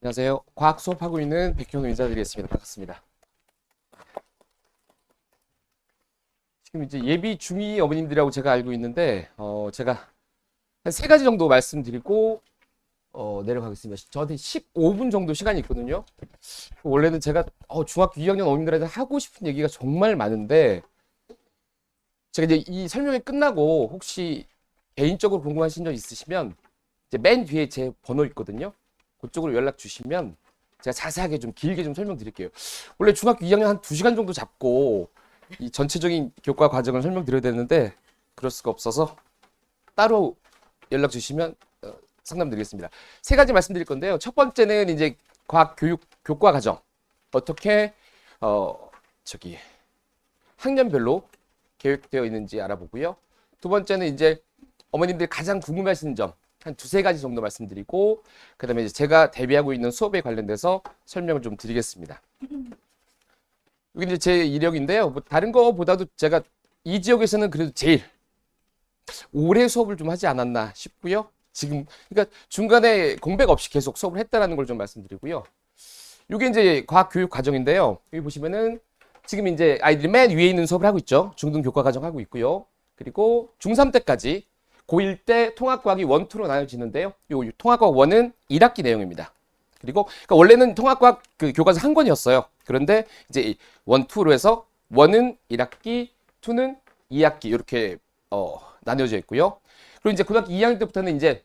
안녕하세요. 과학 수업하고 있는 백현우 인사드리겠습니다. 반갑습니다. 지금 이제 예비 중2 어머님들이라고 제가 알고 있는데, 제가 한 세 가지 정도 말씀드리고, 내려가겠습니다. 저한테 15분 정도 시간이 있거든요. 원래는 제가, 중학교 2학년 어머님들한테 하고 싶은 얘기가 정말 많은데, 제가 이제 이 설명이 끝나고 혹시 개인적으로 궁금하신 점 있으시면, 이제 맨 뒤에 제 번호 있거든요. 그쪽으로 연락 주시면 제가 자세하게 좀 길게 좀 설명드릴게요. 원래 중학교 2학년 한 2시간 정도 잡고 이 전체적인 교과 과정을 설명드려야 되는데 그럴 수가 없어서 따로 연락 주시면 상담드리겠습니다. 세 가지 말씀드릴 건데요. 첫 번째는 이제 과학 교육 교과 과정 어떻게 저기 학년별로 계획되어 있는지 알아보고요. 두 번째는 이제 어머님들 가장 궁금해하시는 점 한 두세 가지 정도 말씀드리고 그다음에 이제 제가 대비하고 있는 수업에 관련돼서 설명을 좀 드리겠습니다. 여기 이제 제 이력인데요. 뭐 다른 거보다도 제가 이 지역에서는 그래도 제일 오래 수업을 좀 하지 않았나 싶고요. 지금 그러니까 중간에 공백 없이 계속 수업을 했다라는 걸 좀 말씀드리고요. 이게 이제 과학 교육 과정인데요. 여기 보시면은 지금 이제 아이들이 맨 위에 있는 수업을 하고 있죠. 중등 교과 과정 하고 있고요. 그리고 중3 때까지 고1 때 통합과학이 1, 2로 나눠지는데요. 요 통합과학 1은 1학기 내용입니다. 그리고 그러니까 원래는 통합과학 그 교과서 한 권이었어요. 그런데 이제 1, 2로 해서 1은 1학기, 2는 2학기 이렇게 나뉘어져 있고요. 그리고 이제 고등학교 2학년 때부터는 이제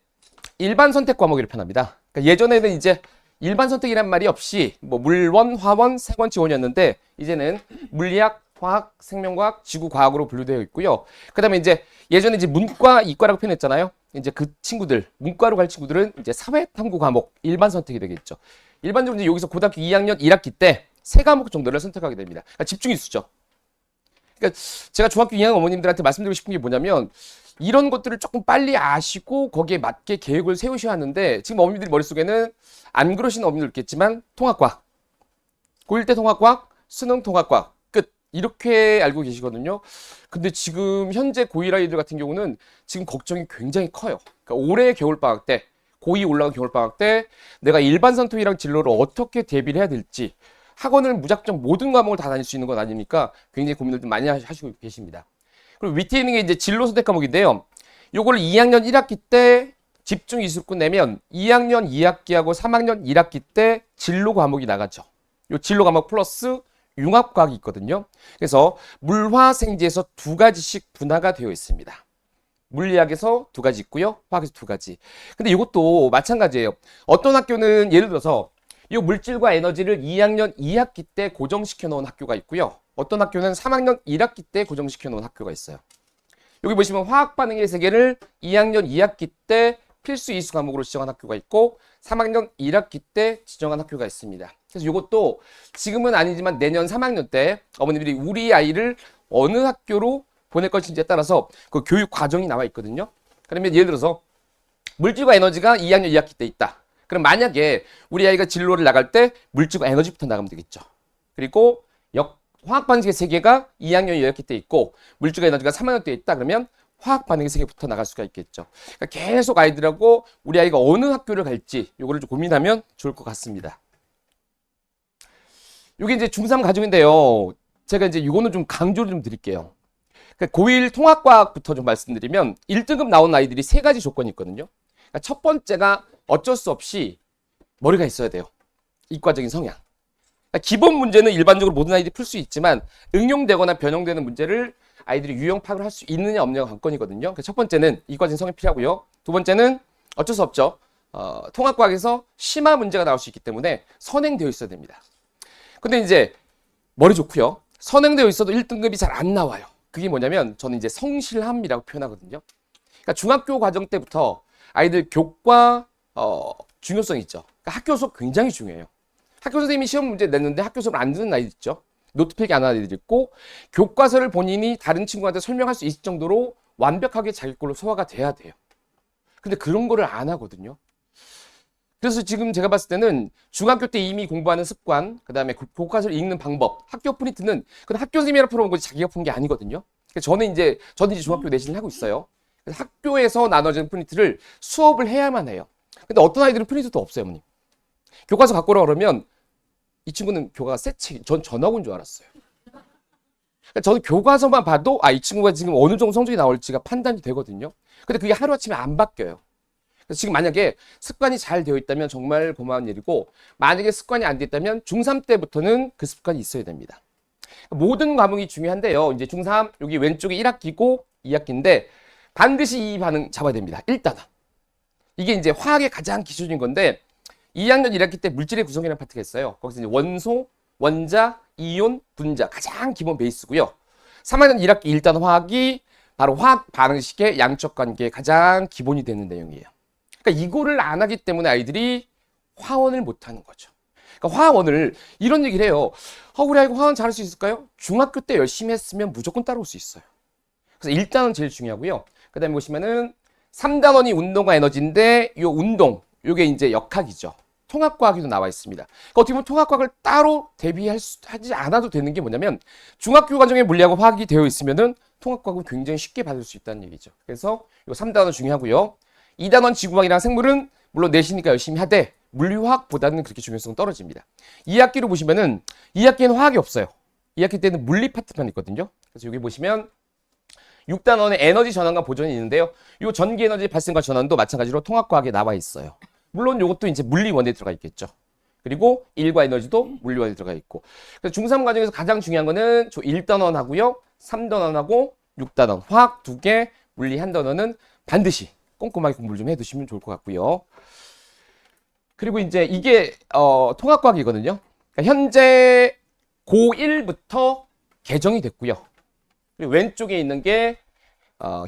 일반 선택 과목을 편합니다. 그러니까 예전에는 이제 일반 선택이란 말이 없이 뭐 물원, 화원, 세권, 지원이었는데 이제는 물리학, 화학, 생명과학, 지구과학으로 분류되어 있고요. 그다음에 이제 예전에 이제 문과, 이과라고 표현했잖아요. 이제 그 친구들, 문과로 갈 친구들은 이제 사회탐구 과목 일반 선택이 되겠죠. 일반적으로 이제 여기서 고등학교 2학년 1학기 때 세 과목 정도를 선택하게 됩니다. 그러니까 집중이 수죠. 그러니까 제가 중학교 2학년 어머님들한테 말씀드리고 싶은 게 뭐냐면 이런 것들을 조금 빨리 아시고 거기에 맞게 계획을 세우셔야 하는데 지금 어머님들 머릿속에는 안 그러시는 어머님도 있겠지만 통합과학, 고1 때 통합과학, 수능 통합과학 끝 이렇게 알고 계시거든요. 근데 지금 현재 고1 아이들 같은 경우는 지금 걱정이 굉장히 커요. 그러니까 올해 겨울방학 때 고2 올라간 겨울방학 때 내가 일반 선택이랑 진로를 어떻게 대비를 해야 될지 학원을 무작정 모든 과목을 다 다닐 수 있는 건 아니니까 굉장히 고민을 좀 많이 하시고 계십니다. 그리고 밑에 있는 게 이제 진로 선택 과목인데요. 요거를 2학년 1학기 때 집중 이수권 내면 2학년 2학기하고 3학년 1학기 때 진로 과목이 나가죠. 요 진로 과목 플러스 융합 과학이 있거든요. 그래서 물화생지에서 두 가지씩 분화가 되어 있습니다. 물리학에서 두 가지 있고요. 화학에서 두 가지. 근데 이것도 마찬가지예요. 어떤 학교는 예를 들어서 이 물질과 에너지를 2학년 2학기 때 고정시켜 놓은 학교가 있고요. 어떤 학교는 3학년 1학기 때 고정시켜 놓은 학교가 있어요. 여기 보시면 화학 반응의 세계를 2학년 2학기 때 필수 이수 과목으로 지정한 학교가 있고 3학년 1학기 때 지정한 학교가 있습니다. 그래서 이것도 지금은 아니지만 내년 3학년 때 어머니들이 우리 아이를 어느 학교로 보낼 것인지에 따라서 그 교육 과정이 나와 있거든요. 그러면 예를 들어서 물질과 에너지가 2학년 2학기 때 있다. 그럼 만약에 우리 아이가 진로를 나갈 때 물질과 에너지부터 나가면 되겠죠. 그리고 화학 반응의 세계가 2학년 2학기 때 있고 물질과 에너지가 3학년 때 있다. 그러면 화학 반응의 세계부터 나갈 수가 있겠죠. 그러니까 계속 아이들하고 우리 아이가 어느 학교를 갈지 요거를 좀 고민하면 좋을 것 같습니다. 이게 이제 중3 과정인데요. 제가 이제 이거는 좀 강조를 좀 드릴게요. 그러니까 고1 통합과학부터 좀 말씀드리면 1등급 나온 아이들이 세 가지 조건이 있거든요. 그러니까 첫 번째가 어쩔 수 없이 머리가 있어야 돼요. 이과적인 성향. 그러니까 기본 문제는 일반적으로 모든 아이들이 풀 수 있지만 응용되거나 변형되는 문제를 아이들이 유형 파악을 할 수 있느냐 없느냐가 관건이거든요. 그러니까 첫 번째는 이과적인 성향이 필요하고요. 두 번째는 어쩔 수 없죠. 통합과학에서 심화 문제가 나올 수 있기 때문에 선행되어 있어야 됩니다. 근데 이제 머리 좋고요. 선행되어 있어도 1등급이 잘 안 나와요. 그게 뭐냐면 저는 이제 성실함이라고 표현하거든요. 그러니까 중학교 과정 때부터 아이들 교과 중요성 있죠. 그러니까 학교 수업 굉장히 중요해요. 학교 선생님이 시험 문제 냈는데 학교 수업을 안 듣는 아이들 있죠. 노트 필기 안 하는 아이들 있고 교과서를 본인이 다른 친구한테 설명할 수 있을 정도로 완벽하게 자기 걸로 소화가 돼야 돼요. 근데 그런 거를 안 하거든요. 그래서 지금 제가 봤을 때는 중학교 때 이미 공부하는 습관, 그 다음에 교과서를 읽는 방법, 학교 프린트는 그건 학교 선생님이라 풀어온 거지 자기가 푼 게 아니거든요. 그래서 저는 이제 중학교 내신을 하고 있어요. 그래서 학교에서 나눠지는 프린트를 수업을 해야만 해요. 근데 어떤 아이들은 프린트도 없어요, 어머님. 교과서 갖고 오라 그러면 이 친구는 교과가 새 책, 전 전학 온 줄 알았어요. 그러니까 저는 교과서만 봐도 이 친구가 지금 어느 정도 성적이 나올지가 판단이 되거든요. 근데 그게 하루아침에 안 바뀌어요. 그래서 지금 만약에 습관이 잘 되어 있다면 정말 고마운 일이고, 만약에 습관이 안 되어 있다면 중3 때부터는 그 습관이 있어야 됩니다. 모든 과목이 중요한데요. 이제 중3 여기 왼쪽에 1학기고 2학기인데 반드시 이 반응 잡아야 됩니다. 일단은 이게 이제 화학의 가장 기초적인 건데 2학년 1학기 때 물질의 구성이라는 파트가 있어요. 거기서 이제 원소, 원자, 이온, 분자 가장 기본 베이스고요. 3학년 1학기 일단 화학이 바로 화학 반응식의 양적 관계의 가장 기본이 되는 내용이에요. 그러니까 이거를 안 하기 때문에 아이들이 화원을 못 하는 거죠. 그러니까 화원을 이런 얘기를 해요. 우리 아이가 화원 잘할 수 있을까요? 중학교 때 열심히 했으면 무조건 따라올 수 있어요. 그래서 일단은 제일 중요하고요. 그 다음에 보시면은 3단원이 운동과 에너지인데 이 운동, 이게 이제 역학이죠. 통합과학에도 나와 있습니다. 그러니까 어떻게 보면 통합과학을 따로 하지 않아도 되는 게 뭐냐면 중학교 과정에 물리하고 화학이 되어 있으면은 통합과학을 굉장히 쉽게 받을 수 있다는 얘기죠. 그래서 이 3단원 중요하고요. 2단원 지구과학이랑 생물은 물론 내시니까 열심히 하되 물리화학보다는 그렇게 중요성은 떨어집니다. 2학기로 보시면은 2학기에는 화학이 없어요. 2학기 때는 물리 파트만 있거든요. 그래서 여기 보시면 6단원의 에너지 전환과 보존이 있는데요. 이 전기 에너지 발생과 전환도 마찬가지로 통합과학에 나와 있어요. 물론 이것도 이제 물리원에 들어가 있겠죠. 그리고 일과 에너지도 물리원에 들어가 있고. 그래서 중3 과정에서 가장 중요한 거는 1단원 하고요. 3단원하고 6단원. 화학 2개, 물리 1단원은 반드시 꼼꼼하게 공부를 좀 해두시면 좋을 것 같고요. 그리고 이제 이게 통합과학이거든요. 그러니까 현재 고1부터 개정이 됐고요. 그리고 왼쪽에 있는 게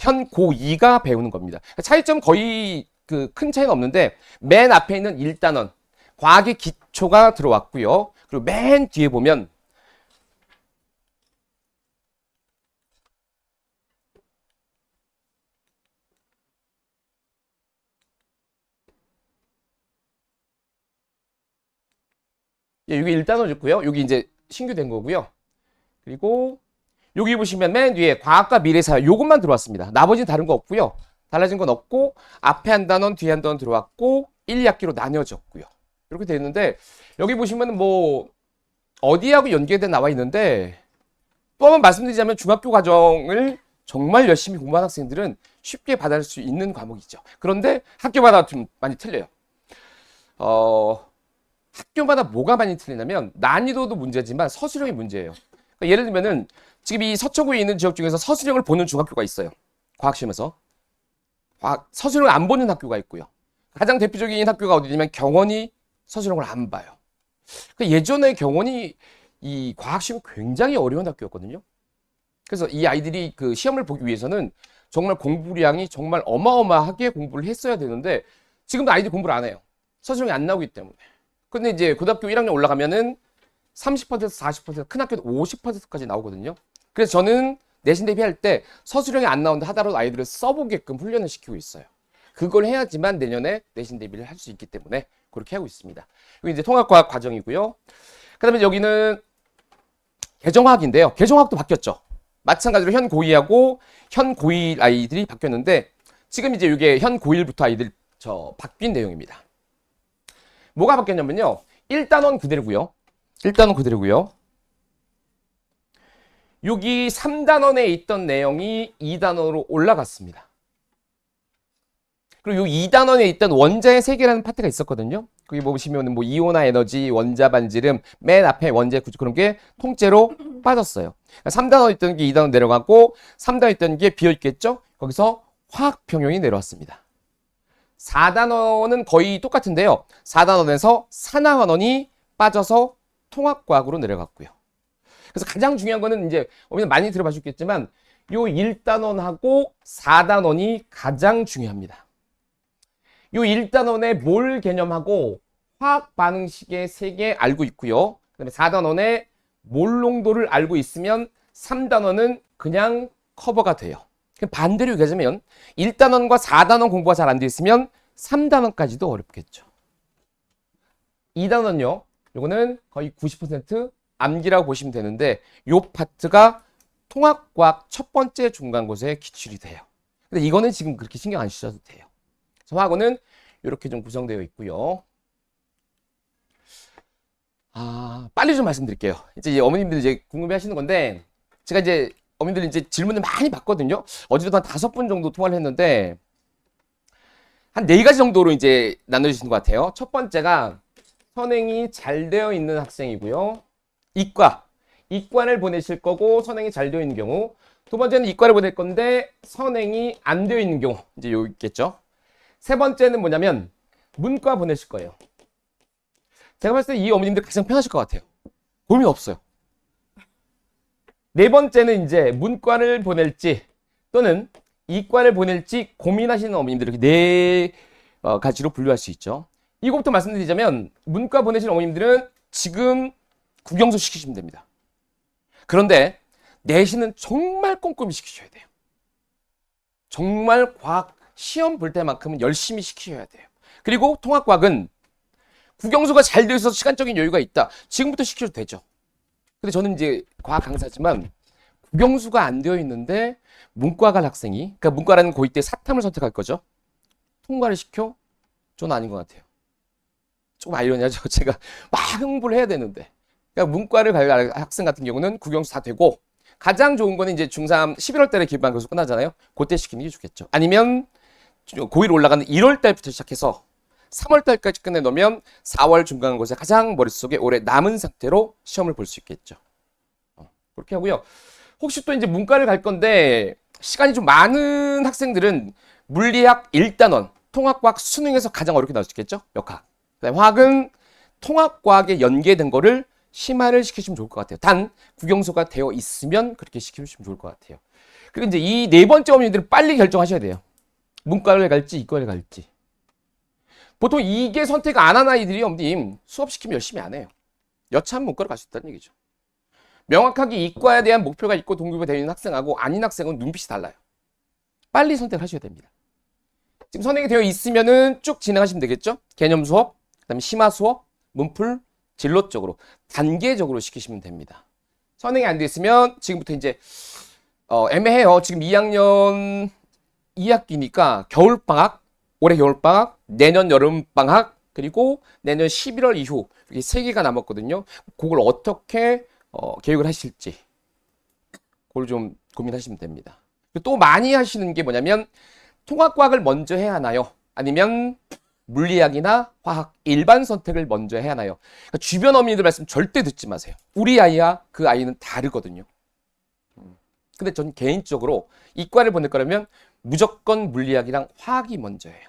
현 고2가 배우는 겁니다. 차이점 거의 큰 차이는 없는데 맨 앞에 있는 1단원 과학의 기초가 들어왔고요. 그리고 맨 뒤에 보면 여기 1단원 있고요. 여기 이제 신규 된 거고요. 그리고 여기 보시면 맨 뒤에 과학과 미래사회 요것만 들어왔습니다. 나머지는 다른 거 없고요. 달라진 건 없고 앞에 한 단원 뒤에 한 단원 들어왔고 1, 2학기로 나뉘어졌고요. 이렇게 되어 있는데 여기 보시면 뭐 어디하고 연계돼 나와 있는데 또 한번 말씀드리자면 중학교 과정을 정말 열심히 공부한 학생들은 쉽게 받을 수 있는 과목이죠. 그런데 학교마다 좀 많이 틀려요. 학교마다 뭐가 많이 틀리냐면 난이도도 문제지만 서술형이 문제예요. 그러니까 예를 들면은 지금 이 서초구에 있는 지역 중에서 서술형을 보는 중학교가 있어요. 과학시험에서. 서술형을 안 보는 학교가 있고요. 가장 대표적인 학교가 어디냐면 경원이 서술형을 안 봐요. 그러니까 예전에 경원이 이 과학시험 굉장히 어려운 학교였거든요. 그래서 이 아이들이 그 시험을 보기 위해서는 정말 공부량이 정말 어마어마하게 공부를 했어야 되는데 지금도 아이들이 공부를 안 해요. 서술형이 안 나오기 때문에. 근데 이제 고등학교 1학년 올라가면은 30%, 40%, 큰 학교도 50%까지 나오거든요. 그래서 저는 내신 대비할 때 서술형이 안 나온다 하더라도 아이들을 써보게끔 훈련을 시키고 있어요. 그걸 해야지만 내년에 내신 대비를 할 수 있기 때문에 그렇게 하고 있습니다. 여기 이제 통합과학 과정이고요. 그 다음에 여기는 개정화학인데요. 개정화학도 바뀌었죠. 마찬가지로 현 고2하고 현 고1 아이들이 바뀌었는데 지금 이제 이게 현 고1부터 아이들 바뀐 내용입니다. 뭐가 바뀌었냐면요. 1단원 그대로고요. 1단원 그대로고요. 여기 3단원에 있던 내용이 2단원으로 올라갔습니다. 그리고 이 2단원에 있던 원자의 세계라는 파트가 있었거든요. 거기 보시면 뭐 이온화 에너지, 원자 반지름, 맨 앞에 원자의 구조 그런 게 통째로 빠졌어요. 3단원에 있던 게 2단원 내려가고 3단원에 있던 게 비어있겠죠? 거기서 화학 평형이 내려왔습니다. 4단원은 거의 똑같은데요. 4단원에서 산화환원이 빠져서 통합과학으로 내려갔고요. 그래서 가장 중요한 거는 이제 많이 들어봐주셨겠지만 요 1단원하고 4단원이 가장 중요합니다. 요 1단원의 몰 개념하고 화학 반응식의 세계 알고 있고요. 그다음에 4단원의 몰 농도를 알고 있으면 3단원은 그냥 커버가 돼요. 반대로 얘기하자면 1단원과 4단원 공부가 잘 안 돼 있으면 3단원까지도 어렵겠죠. 2단원요. 요거는 거의 90% 암기라고 보시면 되는데 요 파트가 통합과학 첫 번째 중간고사에 기출이 돼요. 근데 이거는 지금 그렇게 신경 안 쓰셔도 돼요. 화학은 이렇게 좀 구성되어 있고요. 빨리 좀 말씀드릴게요. 이제 어머님들 이제 궁금해 하시는 건데, 제가 이제 어머님들 이제 질문을 많이 받거든요. 어제도 한 5분 정도 통화를 했는데, 한 4가지 정도로 이제 나눠주시는 것 같아요. 첫 번째가 선행이 잘 되어 있는 학생이고요. 이과를 보내실 거고 선행이 잘 되어 있는 경우. 두 번째는 이과를 보낼 건데 선행이 안 되어 있는 경우. 이제 여기 있겠죠. 세 번째는 뭐냐면 문과 보내실 거예요. 제가 봤을 때 이 어머님들 가장 편하실 것 같아요. 고민 없어요. 네 번째는 이제 문과를 보낼지 또는 이과를 보낼지 고민하시는 어머님들 이렇게 네 가지로 분류할 수 있죠. 이것부터 말씀드리자면 문과 보내신 어머님들은 지금 국영수 시키시면 됩니다. 그런데 내신은 정말 꼼꼼히 시키셔야 돼요. 정말 과학 시험 볼 때만큼은 열심히 시키셔야 돼요. 그리고 통합과학은 국영수가 잘 되어 있어서 시간적인 여유가 있다. 지금부터 시켜도 되죠. 근데 저는 이제 과학 강사지만 국영수가 안 되어 있는데 문과 갈 학생이, 그러니까 문과라는 고이 때 사탐을 선택할 거죠. 통과를 시켜? 저는 아닌 것 같아요. 조금 아이러니하죠. 제가 막 홍보를 해야 되는데. 그러니까 문과를 갈 학생 같은 경우는 국영수 다 되고 가장 좋은 거는 이제 중3 11월 달에 기반 교수 끝나잖아요. 그때 시키는 게 좋겠죠. 아니면 고1 올라가는 1월 달부터 시작해서 3월 달까지 끝내 놓으면 4월 중간고사 가장 머릿속에 오래 남은 상태로 시험을 볼 수 있겠죠. 그렇게 하고요. 혹시 또 이제 문과를 갈 건데 시간이 좀 많은 학생들은 물리학 1단원, 통합과학 수능에서 가장 어렵게 나올 수 있겠죠. 역학. 그다음에 화학은 통합과학에 연계된 거를 심화를 시키시면 좋을 것 같아요. 단 국영수가 되어 있으면 그렇게 시키시면 좋을 것 같아요. 그리고 이제 이 네 번째 어머님들은 빨리 결정하셔야 돼요. 문과를 갈지 이과를 갈지. 보통 이게 선택 안 한 아이들이 어머님 수업 시키면 열심히 안 해요. 여차하면 문과로 갈 수 있다는 얘기죠. 명확하게 이과에 대한 목표가 있고 동기부여가 되어 있는 학생하고 아닌 학생은 눈빛이 달라요. 빨리 선택하셔야 됩니다. 지금 선행이 되어 있으면은 쭉 진행하시면 되겠죠. 개념 수업, 그다음에 심화 수업, 문풀, 진로적으로 단계적으로 시키시면 됩니다. 선행이 안 돼 있으면 지금부터 이제 애매해요. 지금 2학년 2학기니까 겨울방학, 올해 겨울방학, 내년 여름방학, 그리고 내년 11월 이후 이게 3개가 남았거든요. 그걸 어떻게 계획을 하실지 그걸 좀 고민하시면 됩니다. 또 많이 하시는 게 뭐냐면 통합과학을 먼저 해야 하나요? 아니면 물리학이나 화학 일반 선택을 먼저 해야 하나요? 그러니까 주변 어머니들 말씀 절대 듣지 마세요. 우리 아이와 그 아이는 다르거든요. 근데 전 개인적으로 이과를 보낼 거라면 무조건 물리학이랑 화학이 먼저예요.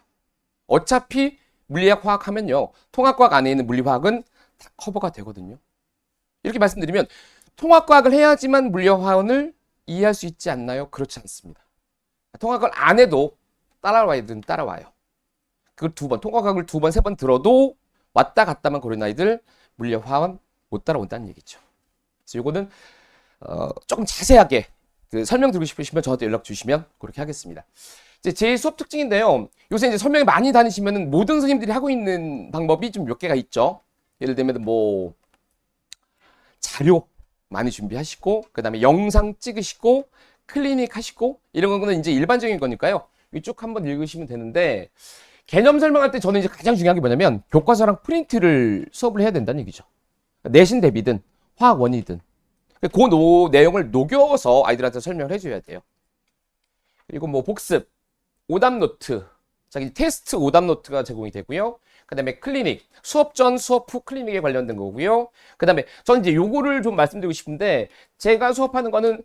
어차피 물리학 화학 하면요. 통합과학 안에 있는 물리화학은 다 커버가 되거든요. 이렇게 말씀드리면 통합과학을 해야지만 물리화학을 이해할 수 있지 않나요? 그렇지 않습니다. 통합과학을 안 해도 따라와야 되는 따라와요. 그걸 2번, 통합과학을 2번, 3번 들어도 왔다 갔다만 고른 아이들 물리화학은 못 따라온다는 얘기죠. 그래서 이거는 조금 자세하게 설명드리고 싶으시면 저한테 연락 주시면 그렇게 하겠습니다. 이제 제 수업 특징인데요. 요새 이제 설명이 많이 다니시면은 모든 선생님들이 하고 있는 방법이 좀 몇 개가 있죠. 예를 들면 뭐 자료 많이 준비하시고, 그 다음에 영상 찍으시고, 클리닉 하시고, 이런 거는 이제 일반적인 거니까요. 이쪽 한번 읽으시면 되는데, 개념 설명할 때 저는 이제 가장 중요한 게 뭐냐면, 교과서랑 프린트를 수업을 해야 된다는 얘기죠. 내신 대비든, 화학 원이든. 그 내용을 녹여서 아이들한테 설명을 해줘야 돼요. 그리고 뭐 복습, 오답 노트, 자기 테스트 오답 노트가 제공이 되고요. 그 다음에 클리닉, 수업 전, 수업 후 클리닉에 관련된 거고요. 그 다음에 저는 이제 요거를 좀 말씀드리고 싶은데, 제가 수업하는 거는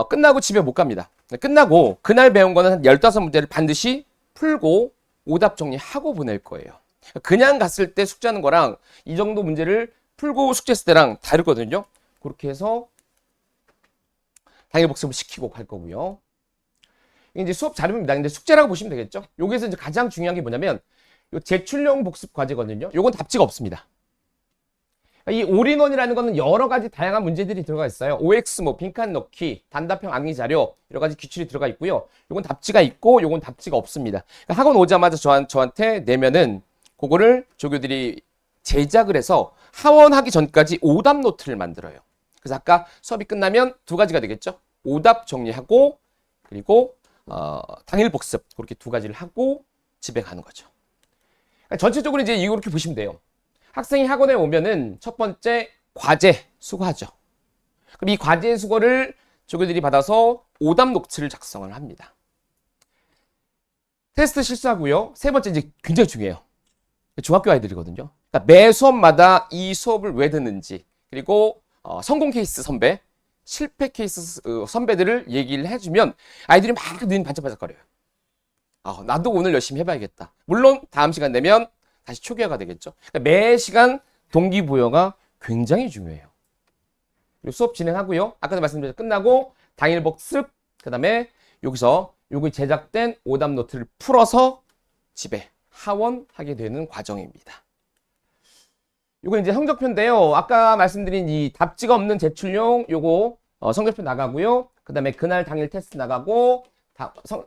끝나고 집에 못 갑니다. 끝나고 그날 배운 거는 한 15문제를 반드시 풀고 오답 정리하고 보낼 거예요. 그냥 갔을 때 숙제하는 거랑 이 정도 문제를 풀고 숙제했을 때랑 다르거든요. 그렇게 해서 당일 복습을 시키고 갈 거고요. 이제 수업 자료입니다. 근데 숙제라고 보시면 되겠죠. 여기서 이제 가장 중요한 게 뭐냐면 요 제출용 복습 과제거든요. 요건 답지가 없습니다. 이 올인원이라는 거는 여러 가지 다양한 문제들이 들어가 있어요. OX, 뭐 빈칸 넣기, 단답형 암기 자료, 여러 가지 기출이 들어가 있고요. 요건 답지가 있고 요건 답지가 없습니다. 그러니까 학원 오자마자 저한테 내면은 그거를 조교들이 제작을 해서 하원하기 전까지 오답 노트를 만들어요. 그래서 아까 수업이 끝나면 2가지가 되겠죠. 오답 정리하고 그리고 당일 복습 그렇게 2가지를 하고 집에 가는 거죠. 그러니까 전체적으로 이제 이렇게 보시면 돼요. 학생이 학원에 오면은 첫 번째 과제 수거하죠. 그럼 이 과제 수거를 조교들이 받아서 오답 노트를 작성을 합니다. 테스트 실수하고요. 세 번째 이제 굉장히 중요해요. 중학교 아이들이거든요. 그러니까 매 수업마다 이 수업을 왜 듣는지, 그리고 성공 케이스 선배, 실패 케이스 선배들을 얘기를 해주면 아이들이 막 눈이 반짝반짝거려요. 나도 오늘 열심히 해봐야겠다. 물론 다음 시간 되면 다시 초기화가 되겠죠. 그러니까 매 시간 동기부여가 굉장히 중요해요. 수업 진행하고요. 아까도 말씀드렸죠. 끝나고 당일 복습, 그 다음에 여기서 여기 제작된 오답 노트를 풀어서 집에 하원하게 되는 과정입니다. 요거 이제 성적표인데요. 아까 말씀드린 이 답지가 없는 제출용 요거 성적표 나가고요. 그 다음에 그날 당일 테스트 나가고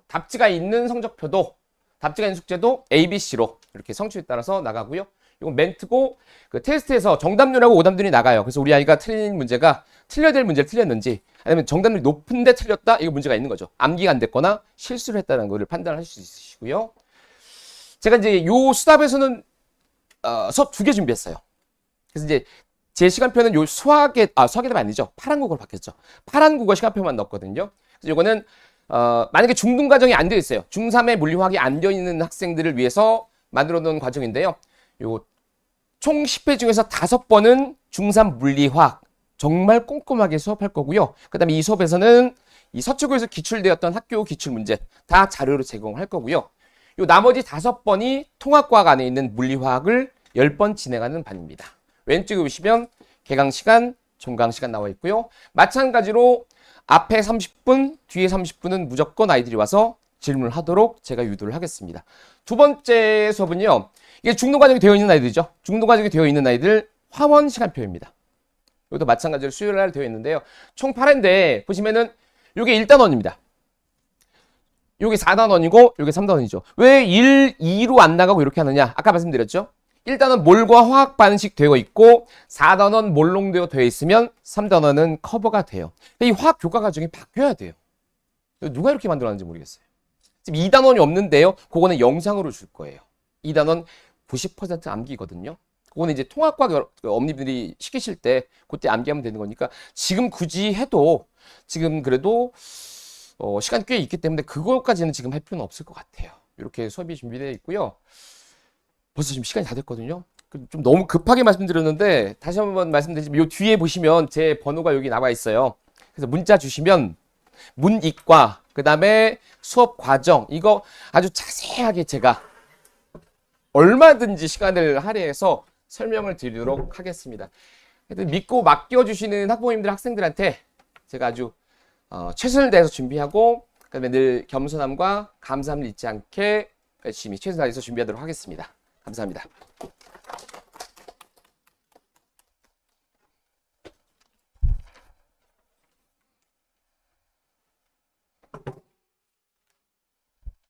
답지가 있는 성적표도 답지가 있는 숙제도 A, B, C로 이렇게 성취에 따라서 나가고요. 이건 멘트고 그 테스트에서 정답률하고 오답률이 나가요. 그래서 우리 아이가 틀린 문제가 틀려야 될 문제를 틀렸는지 아니면 정답률이 높은데 틀렸다? 이거 문제가 있는 거죠. 암기가 안 됐거나 실수를 했다는 것을 판단할 수 있으시고요. 제가 이제 요 수답에서는 수업 2개 준비했어요. 그래서 이제 제 시간표는 요 수학의 답 아니죠. 파란 국어로 바뀌었죠. 파란 국어 시간표만 넣었거든요. 그래서 요거는 만약에 중등 과정이 안 되어 있어요. 중3의 물리화학이 안 되어 있는 학생들을 위해서 만들어 놓은 과정인데요. 요 총 10회 중에서 5번은 중3 물리화학 정말 꼼꼼하게 수업할 거고요. 그 다음에 이 수업에서는 이 서초구에서 기출되었던 학교 기출 문제 다 자료로 제공할 거고요. 요 나머지 5번이 통합과학 안에 있는 물리화학을 10번 진행하는 반입니다. 왼쪽에 보시면 개강 시간, 종강 시간 나와 있고요. 마찬가지로 앞에 30분, 뒤에 30분은 무조건 아이들이 와서 질문을 하도록 제가 유도를 하겠습니다. 두 번째 수업은요. 이게 중등 과정이 되어 있는 아이들이죠. 중등 과정이 되어 있는 아이들 화원 시간표입니다. 여기도 마찬가지로 수요일 날 되어 있는데요. 총 8회인데 보시면은 이게 1단원입니다. 이게 4단원이고 이게 3단원이죠. 왜 1, 2로 안 나가고 이렇게 하느냐? 아까 말씀드렸죠. 1단원 몰과 화학 반식 되어 있고 4단원 몰롱되어 되어 있으면 3단원은 커버가 돼요. 이 화학 교과 과정이 바뀌어야 돼요. 누가 이렇게 만들었는지 모르겠어요. 지금 2단원이 없는데요. 그거는 영상으로 줄 거예요. 2단원 90% 암기거든요. 그거는 이제 통합과학 엄니들이 시키실 때 그때 암기하면 되는 거니까 지금 굳이 해도 지금 그래도 시간 꽤 있기 때문에 그것까지는 지금 할 필요는 없을 것 같아요. 이렇게 수업이 준비되어 있고요. 벌써 지금 시간이 다 됐거든요. 좀 너무 급하게 말씀드렸는데 다시 한번 말씀드리지만 요 뒤에 보시면 제 번호가 여기 나와 있어요. 그래서 문자 주시면 문이과 그 다음에 수업 과정 이거 아주 자세하게 제가 얼마든지 시간을 할애해서 설명을 드리도록 하겠습니다. 믿고 맡겨주시는 학부모님들 학생들한테 제가 아주 최선을 다해서 준비하고 그다음에 늘 겸손함과 감사함을 잊지 않게 열심히 최선을 다해서 준비하도록 하겠습니다. 감사합니다.